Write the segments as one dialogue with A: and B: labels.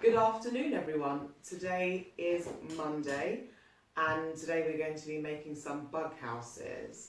A: Good afternoon everyone. Today is Monday and today we're going to be making some bug houses.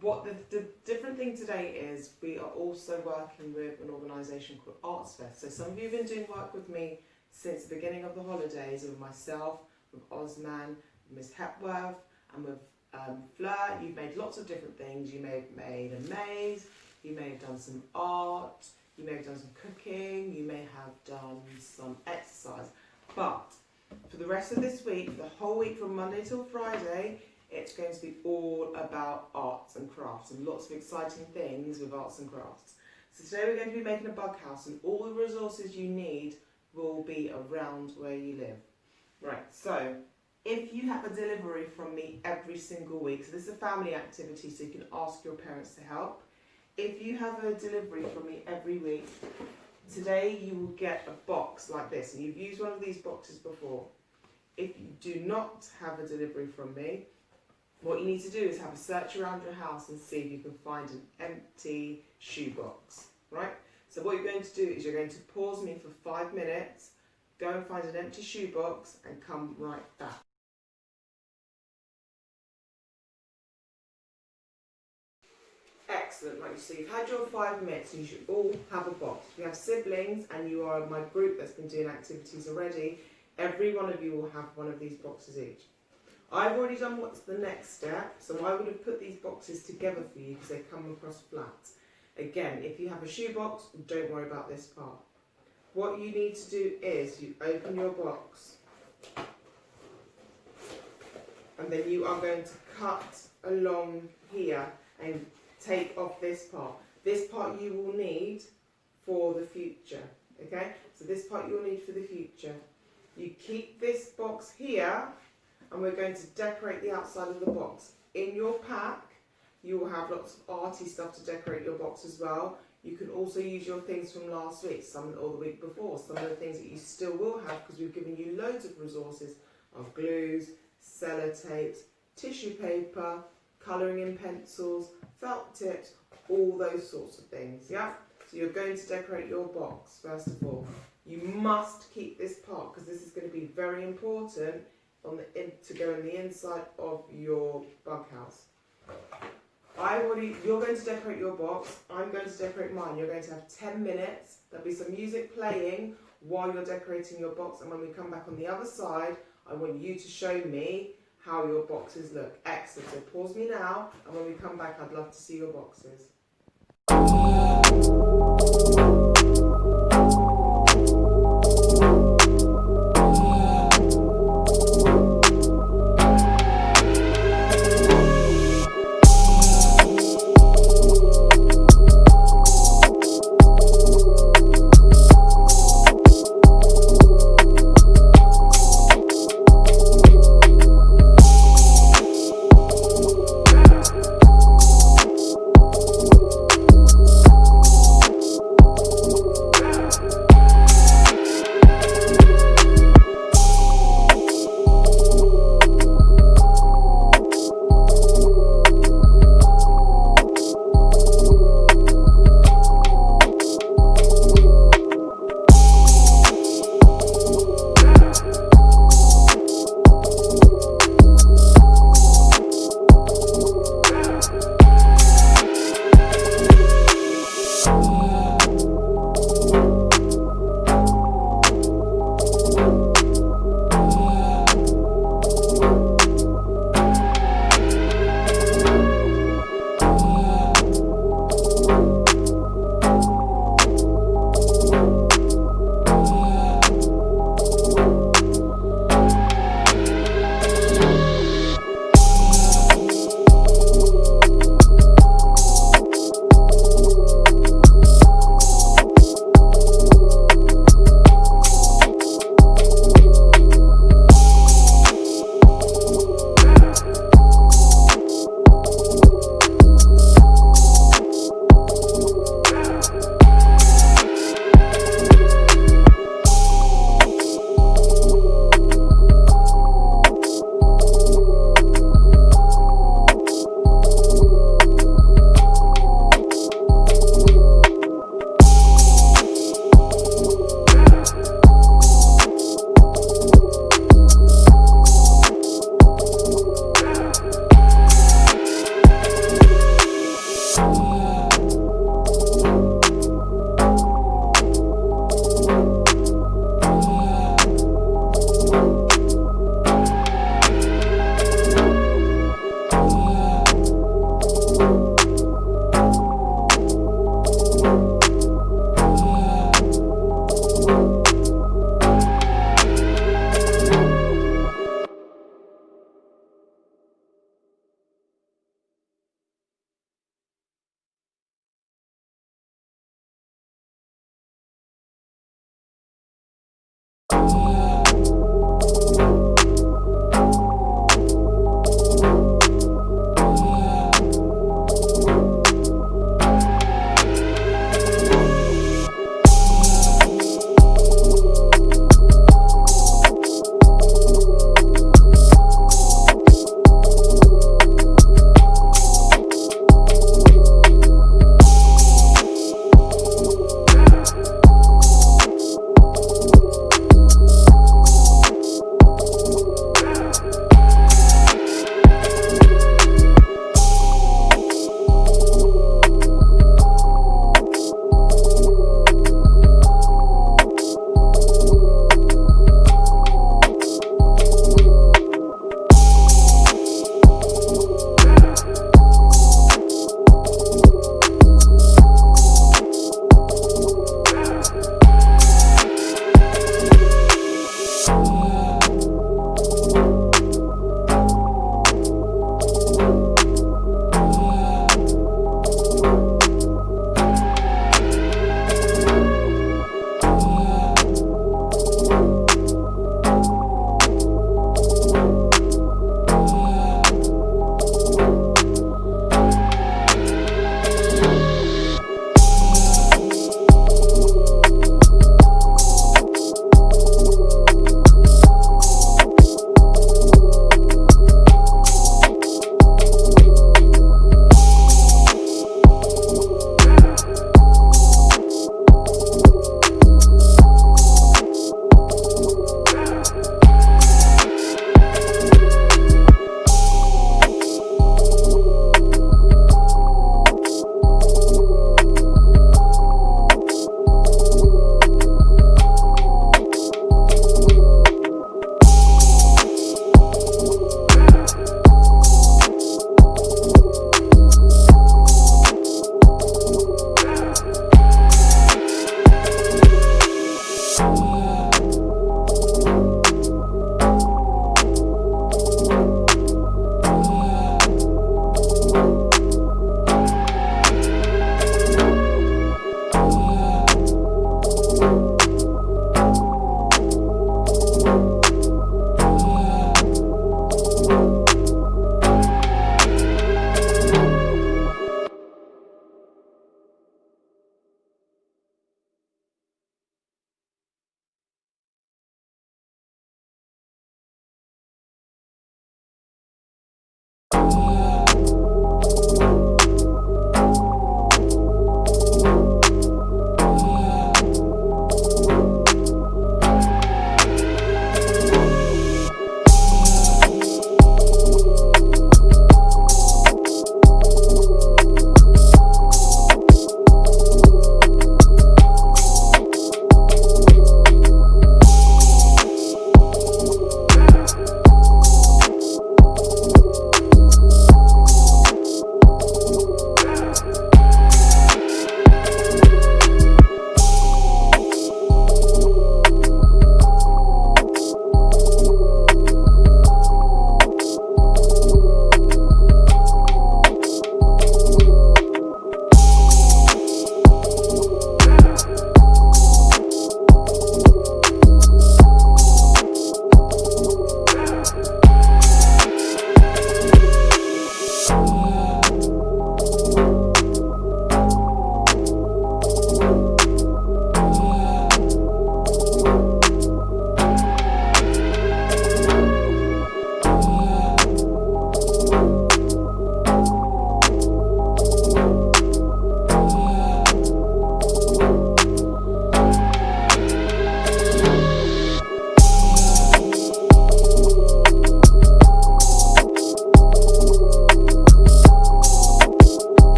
A: What the different thing today is, we are also working with an organisation called Arts Fest. So some of you have been doing work with me since the beginning of the holidays, with myself, with Osman, Miss Hepworth and with Fleur. You've made lots of different things. You may have made a maze, you may have done some art, you may have done some cooking, you may have done some exercise. But for the rest of this week, the whole week from Monday till Friday, it's going to be all about arts and crafts and lots of exciting things with arts and crafts. So today we're going to be making a bug house, and all the resources you need will be around where you live. Right, so if you have a delivery from me every single week, so this is a family activity, so you can ask your parents to help. If you have a delivery from me every week, today you will get a box like this, and you've used one of these boxes before. If you do not have a delivery from me, what you need to do is have a search around your house and see if you can find an empty shoebox, right? So what you're going to do is you're going to pause me for 5 minutes, go and find an empty shoebox and come right back. Excellent, right, so you've had your 5 minutes and you should all have a box. If you have siblings and you are my group that's been doing activities already, every one of you will have one of these boxes each. I've already done what's the next step, so I would have put these boxes together for you because they come across flat. Again, if you have a shoebox, don't worry about this part. What you need to do is you open your box and then you are going to cut along here and take off this part. This part you will need for the future, okay? So this part you will need for the future. You keep this box here, and we're going to decorate the outside of the box. In your pack, you will have lots of arty stuff to decorate your box as well. You can also use your things from last week, some or the week before. Some of the things that you still will have, because we've given you loads of resources, are glues, sellotapes, tissue paper, colouring in pencils, felt tips, all those sorts of things, yeah? So you're going to decorate your box, first of all. You must keep this part, because this is going to be very important to go in the inside of your bug house. You're going to decorate your box, I'm going to decorate mine. You're going to have 10 minutes, there'll be some music playing while you're decorating your box, and when we come back on the other side, I want you to show me how your boxes look. Excellent, so pause me now, and when we come back I'd love to see your boxes.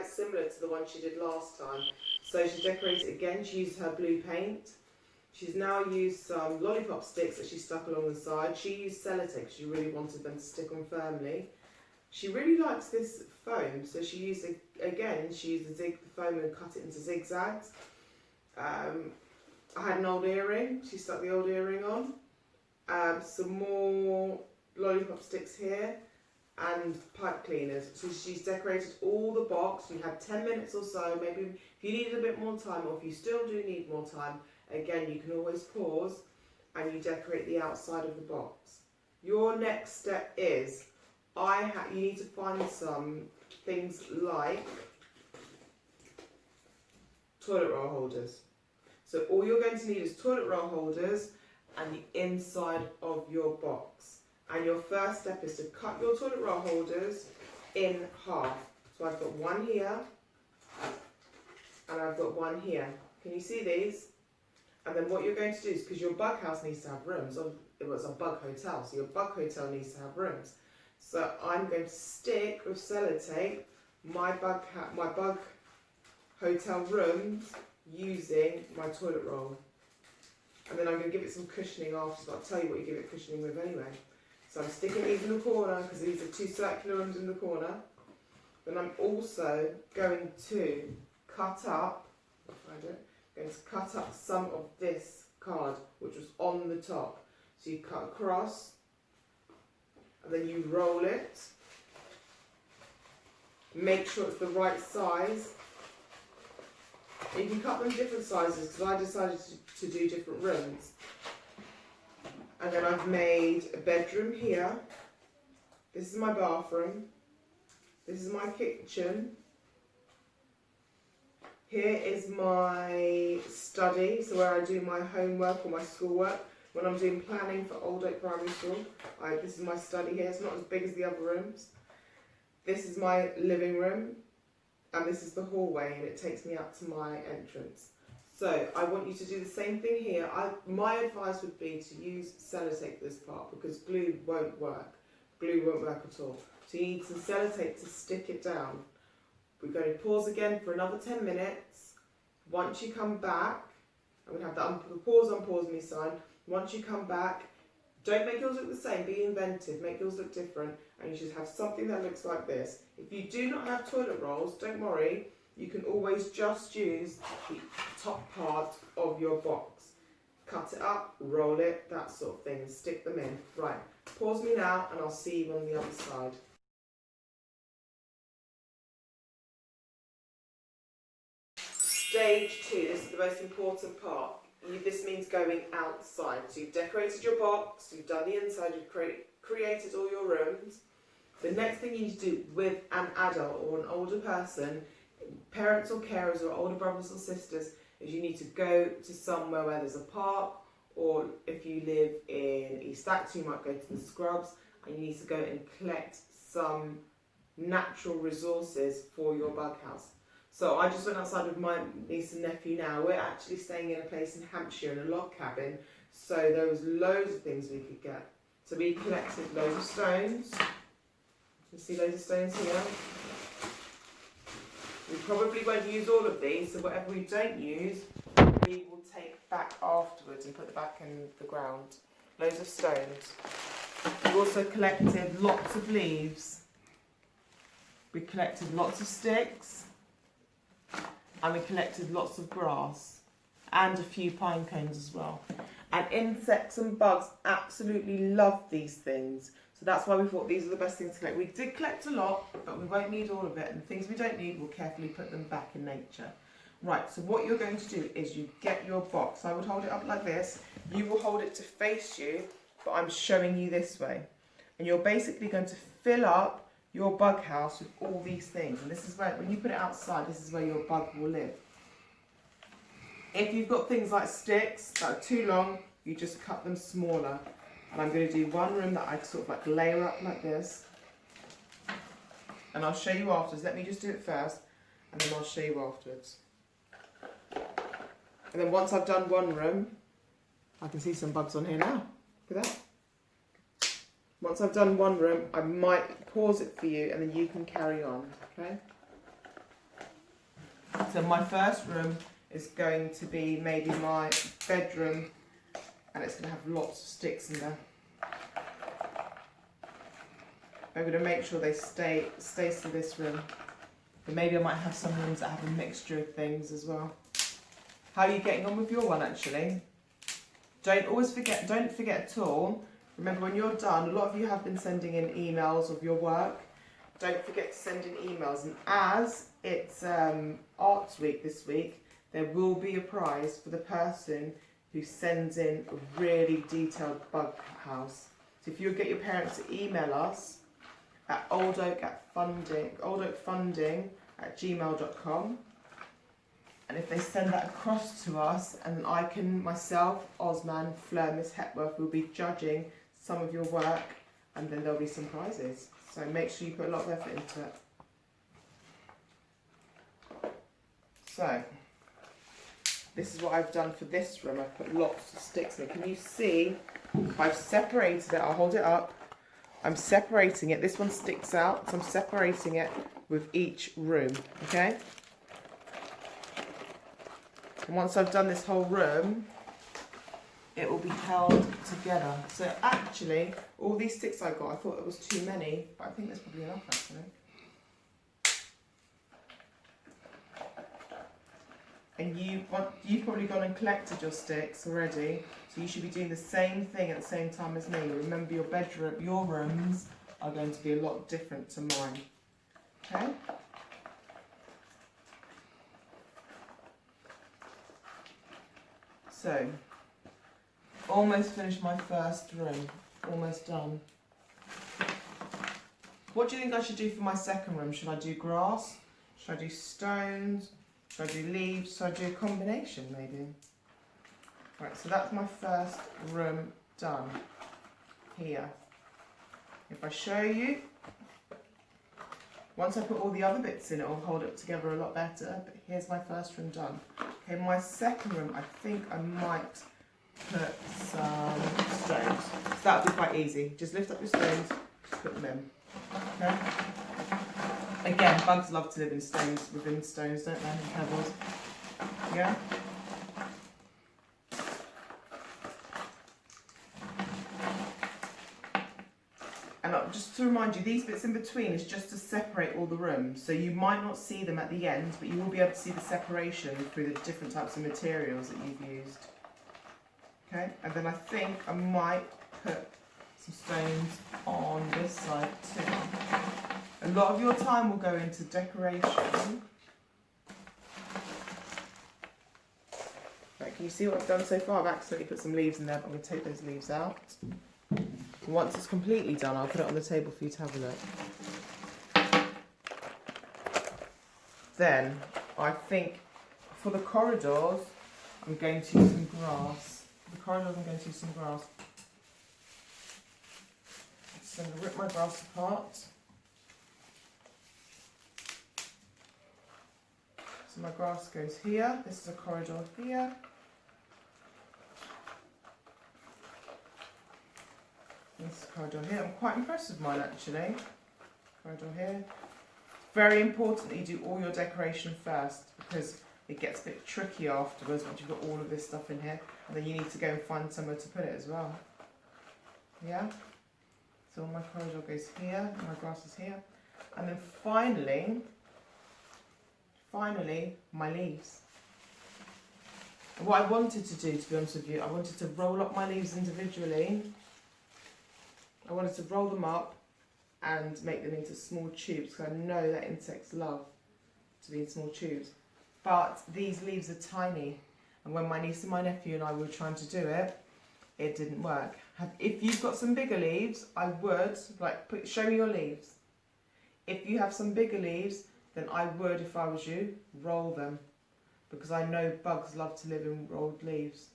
A: quite similar to the one she did last time. So she decorated it again. She used her blue paint. She's now used some lollipop sticks that she stuck along the side. She used sellotape because she really wanted them to stick on firmly. She really likes this foam, so she used the foam and cut it into zigzags. I had an old earring. She stuck the old earring on. Some more lollipop sticks here and pipe cleaners. So she's decorated all the box. You had 10 minutes or so. Maybe if you needed a bit more time, or if you still do need more time, again, you can always pause and you decorate the outside of the box. Your next step is, you need to find some things like toilet roll holders. So all you're going to need is toilet roll holders and the inside of your box. And your first step is to cut your toilet roll holders in half. So I've got one here and I've got one here. Can you see these? And then what you're going to do is, because your bug house needs to have rooms, or it was a bug hotel, so your bug hotel needs to have rooms. So I'm going to stick with sellotape my bug hotel rooms using my toilet roll. And then I'm going to give it some cushioning after, so I'll tell you what you give it cushioning with anyway. So I'm sticking these in the corner because these are two circular rooms in the corner. Then I'm also going to cut up, some of this card which was on the top. So you cut across and then you roll it. Make sure it's the right size. You can cut them different sizes because I decided to do different rooms. And then I've made a bedroom here. This is my bathroom. This is my kitchen. Here is my study, so where I do my homework or my schoolwork. When I'm doing planning for Old Oak Primary School, this is my study here. It's not as big as the other rooms. This is my living room, and this is the hallway, and it takes me up to my entrance. So I want you to do the same thing here. My advice would be to use sellotape for this part because glue won't work. Glue won't work at all. So you need some sellotape to stick it down. We're going to pause again for another 10 minutes. Once you come back, I'm going to have the pause on me sign. Once you come back, don't make yours look the same, be inventive, make yours look different, and you should have something that looks like this. If you do not have toilet rolls, don't worry, you can always just use the top part of your box. Cut it up, roll it, that sort of thing, and stick them in. Right, pause me now and I'll see you on the other side. Stage 2, this is the most important part. This means going outside. So you've decorated your box, you've done the inside, you've created all your rooms. The next thing you need to do with an adult or an older person, parents or carers or older brothers or sisters, is you need to go to somewhere where there's a park, or if you live in East Acton, you might go to the Scrubs, and you need to go and collect some natural resources for your bug house. So I just went outside with my niece and nephew now. We're actually staying in a place in Hampshire in a log cabin, so there was loads of things we could get. So we collected loads of stones. You see loads of stones here. We probably won't use all of these, so whatever we don't use, we will take back afterwards and put it back in the ground. Loads of stones. We also collected lots of leaves. We collected lots of sticks. And we collected lots of grass and a few pine cones as well. And insects and bugs absolutely love these things. So that's why we thought these are the best things to collect. We did collect a lot, but we won't need all of it. And things we don't need, we'll carefully put them back in nature. Right, so what you're going to do is you get your box. I would hold it up like this. You will hold it to face you, but I'm showing you this way. And you're basically going to fill up your bug house with all these things, and this is where, when you put it outside, this is where your bug will live. If you've got things like sticks that are too long, you just cut them smaller. And I'm going to do one room that I sort of like layer up like this, and I'll show you afterwards. Let me just do it first, and then I'll show you afterwards. And then once I've done one room, I can see some bugs on here now. Look at that. Once I've done one room, I might pause it for you and then you can carry on, okay? So my first room is going to be maybe my bedroom, and it's going to have lots of sticks in there. I'm going to make sure they stay to this room. But maybe I might have some rooms that have a mixture of things as well. How are you getting on with your one actually? Don't forget at all. Remember when you're done, a lot of you have been sending in emails of your work. Don't forget to send in emails, and as it's Arts Week this week, there will be a prize for the person who sends in a really detailed bug house. So if you get your parents to email us at oldoakfunding@gmail.com, and if they send that across to us, and I can myself, Osman, Fleur, Miss Hepworth will be judging some of your work, and then there'll be some prizes. So make sure you put a lot of effort into it. So this is what I've done for this room. I've put lots of sticks in it. Can you see? I've separated it. I'll hold it up. I'm separating it. This one sticks out, so I'm separating it with each room. Okay. And once I've done this whole room, it will be held together. So actually, all these sticks I got, I thought it was too many, but I think there's probably enough actually. And you've probably gone and collected your sticks already, so you should be doing the same thing at the same time as me. Remember, your rooms are going to be a lot different to mine. Okay? So, almost finished my first room. Almost done. What do you think I should do for my second room? Should I do grass? Should I do stones? Should I do leaves? Should I do a combination maybe? Right, so that's my first room done here. If I show you, once I put all the other bits in, it will hold it together a lot better. But here's my first room done. Okay, my second room, I think I might put some stones. So that'll be quite easy. Just lift up your stones, just put them in. Okay. Again, bugs love to live in stones, within stones, don't they? And pebbles. Yeah. And just to remind you, these bits in between is just to separate all the rooms. So you might not see them at the end, but you will be able to see the separation through the different types of materials that you've used. Okay, and then I think I might put some stones on this side too. A lot of your time will go into decoration. Right, can you see what I've done so far? I've accidentally put some leaves in there, but I'm going to take those leaves out. And once it's completely done, I'll put it on the table for you to have a look. Then, I think for the corridors, I'm going to use some grass. For the corridors, I'm going to use some grass. So I'm going to rip my grass apart. So my grass goes here. This is a corridor here. This is a corridor here. I'm quite impressed with mine actually. Corridor here. Very important that you do all your decoration first, because it gets a bit tricky afterwards once you've got all of this stuff in here, and then you need to go and find somewhere to put it as well. Yeah? So my corridor goes here, and my grass is here. And then finally, my leaves. And what I wanted to do, to be honest with you, I wanted to roll up my leaves individually. I wanted to roll them up and make them into small tubes, because I know that insects love to be in small tubes. But these leaves are tiny, and when my niece and my nephew and I were trying to do it, it didn't work. If you've got some bigger leaves, I would, show me your leaves. If you have some bigger leaves, then I would, if I was you, roll them, because I know bugs love to live in rolled leaves.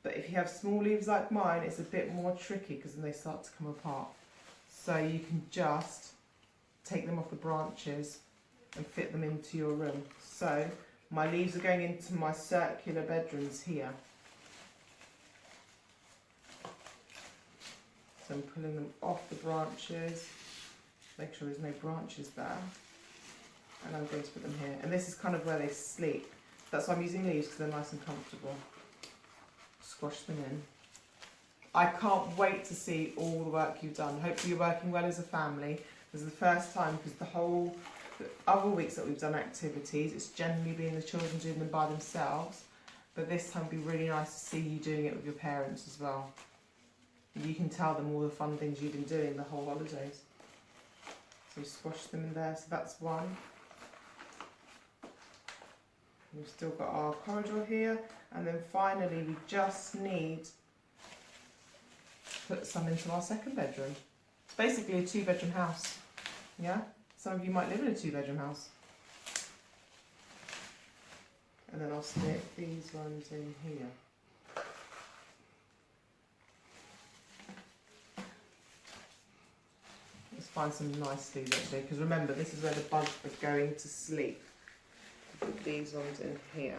A: But if you have small leaves like mine, it's a bit more tricky, because then they start to come apart. So you can just take them off the branches and fit them into your room. So my leaves are going into my circular bedrooms here. So I'm pulling them off the branches, make sure there's no branches there. and I'm going to put them here. And this is kind of where they sleep. That's why I'm using leaves, because they're nice and comfortable. Squash them in. I can't wait to see all the work you've done. Hopefully you're working well as a family. This is the first time, because the other weeks that we've done activities, it's generally been the children doing them by themselves. But this time it'd be really nice to see you doing it with your parents as well. You can tell them all the fun things you've been doing the whole holidays. So squash them in there, so that's one. We've still got our corridor here, and then finally we just need to put some into our second bedroom. It's basically a 2-bedroom house, yeah? Some of you might live in a 2-bedroom house. And then I'll stick these ones in here. Let's find some nice leaves actually, because remember, this is where the bugs are going to sleep. Put these ones in here.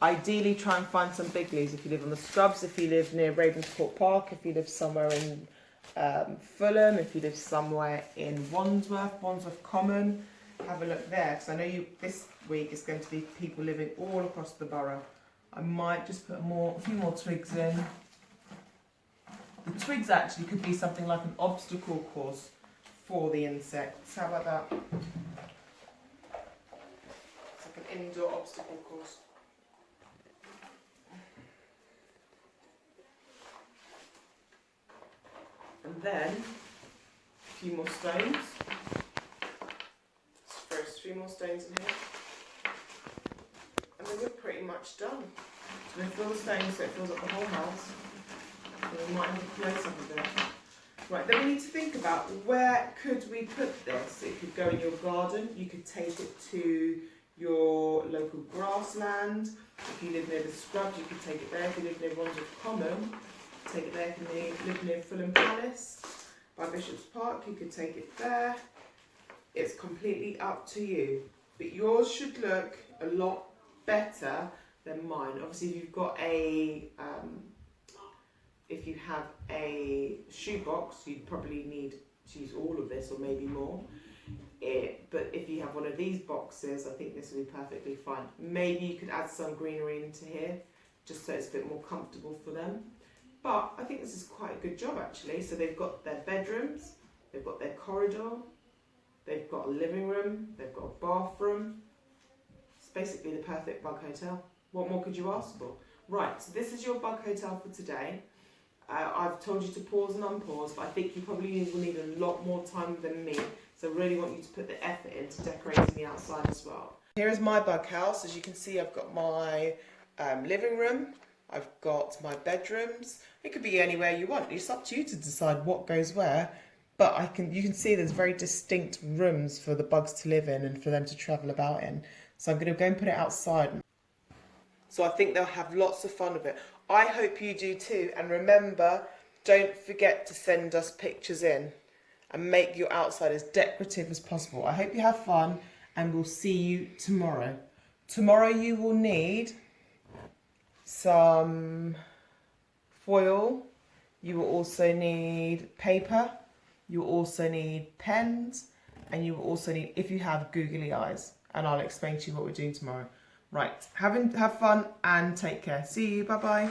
A: Ideally try and find some big leaves if you live on the Scrubs, if you live near Ravenscourt Park, if you live somewhere in Fulham, if you live somewhere in Wandsworth Common, have a look there, because I know this week is going to be people living all across the borough. I might just put a few more twigs in. The twigs actually could be something like an obstacle course for the insects. How about that? It's like an indoor obstacle course. And then a few more stones. Let's throw 3 more stones in here. And then we're pretty much done. So we fill the stones so it fills up the whole house. And we might have to close up a bit. Right, then we need to think about where could we put this. It could go in your garden. You could take it to your local grassland. If you live near the Scrubs, you could take it there. If you live near Wandsworth Common, take it there. If you live near Fulham Palace by Bishop's Park, you could take it there. It's completely up to you. But yours should look a lot better than mine. Obviously, if you've got if you have a shoebox, you'd probably need to use all of this or maybe more. But if you have one of these boxes, I think this will be perfectly fine. Maybe you could add some greenery into here, just so it's a bit more comfortable for them. But I think this is quite a good job actually. So they've got their bedrooms, they've got their corridor, they've got a living room, they've got a bathroom. It's basically the perfect bug hotel. What more could you ask for? Right, so this is your bug hotel for today. I've told you to pause and unpause, but I think you probably will need a lot more time than me. So I really want you to put the effort into decorating the outside as well. Here is my bug house. As you can see, I've got my living room. I've got my bedrooms. It could be anywhere you want. It's up to you to decide what goes where. But you can see there's very distinct rooms for the bugs to live in and for them to travel about in. So I'm going to go and put it outside. So I think they'll have lots of fun with it. I hope you do too. And remember, don't forget to send us pictures in and make your outside as decorative as possible. I hope you have fun and we'll see you tomorrow. Tomorrow you will need some foil. You will also need paper. You will also need pens. And you will also need, if you have googly eyes. And I'll explain to you what we're doing tomorrow. Right, have fun and take care. See you, bye-bye.